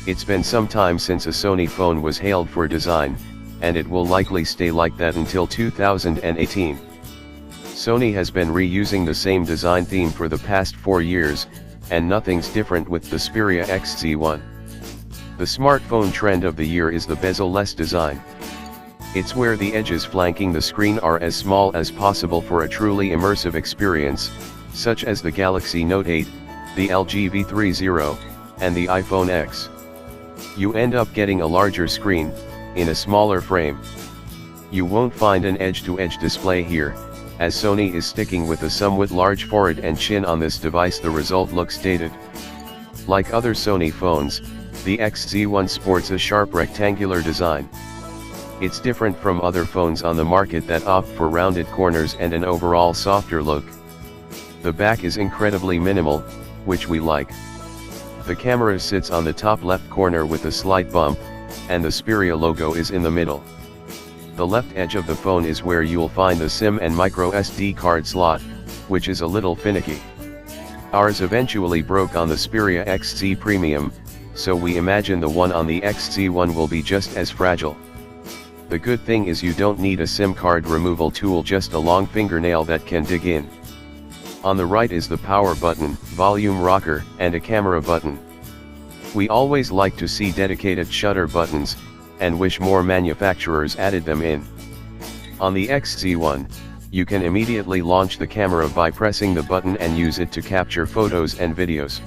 It's been some time since a Sony phone was hailed for design, and it will likely stay like that until 2018. Sony has been reusing the same design theme for the past 4 years, and nothing's different with the Xperia XZ1. The smartphone trend of the year is the bezel-less design. It's where the edges flanking the screen are as small as possible for a truly immersive experience, such as the Galaxy Note 8, the LG V30, and the iPhone X. You end up getting a larger screen, in a smaller frame. You won't find an edge-to-edge display here, as Sony is sticking with a somewhat large forehead and chin on this device. The result looks dated. Like other Sony phones, the XZ1 sports a sharp rectangular design. It's different from other phones on the market that opt for rounded corners and an overall softer look. The back is incredibly minimal, which we like. The camera sits on the top left corner with a slight bump, and the Xperia logo is in the middle. The left edge of the phone is where you'll find the SIM and micro SD card slot, which is a little finicky. Ours eventually broke on the Xperia XZ Premium, so we imagine the one on the XZ1 will be just as fragile. The good thing is you don't need a SIM card removal tool, just a long fingernail that can dig in. On the right is the power button, volume rocker, and a camera button. We always like to see dedicated shutter buttons, and wish more manufacturers added them in. On the XZ1, you can immediately launch the camera by pressing the button and use it to capture photos and videos.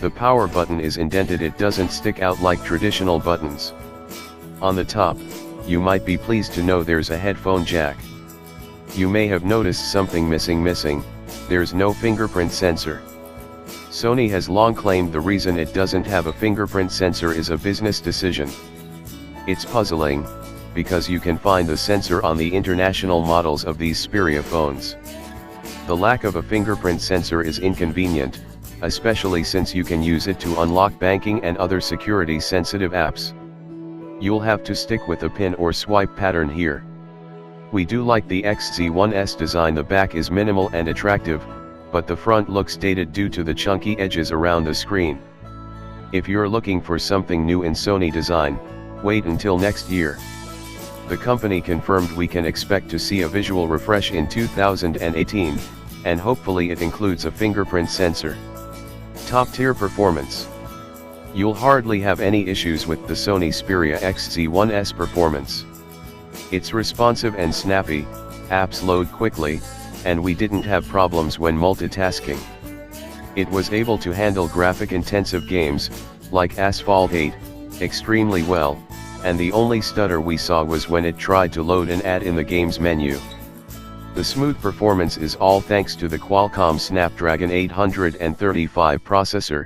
The power button is indented, it doesn't stick out like traditional buttons. On the top, you might be pleased to know there's a headphone jack. You may have noticed something missing, there's no fingerprint sensor. Sony has long claimed the reason it doesn't have a fingerprint sensor is a business decision. It's puzzling, because you can find the sensor on the international models of these Xperia phones. The lack of a fingerprint sensor is inconvenient, especially since you can use it to unlock banking and other security-sensitive apps. You'll have to stick with a pin or swipe pattern here. We do like the XZ1's design. The back is minimal and attractive, but the front looks dated due to the chunky edges around the screen. If you're looking for something new in Sony design, wait until next year. The company confirmed we can expect to see a visual refresh in 2018, and hopefully it includes a fingerprint sensor. Top-tier performance. You'll hardly have any issues with the Sony Xperia XZ1's performance. It's responsive and snappy, apps load quickly, and we didn't have problems when multitasking. It was able to handle graphic-intensive games, like Asphalt 8, extremely well, and the only stutter we saw was when it tried to load an ad in the game's menu. The smooth performance is all thanks to the Qualcomm Snapdragon 835 processor,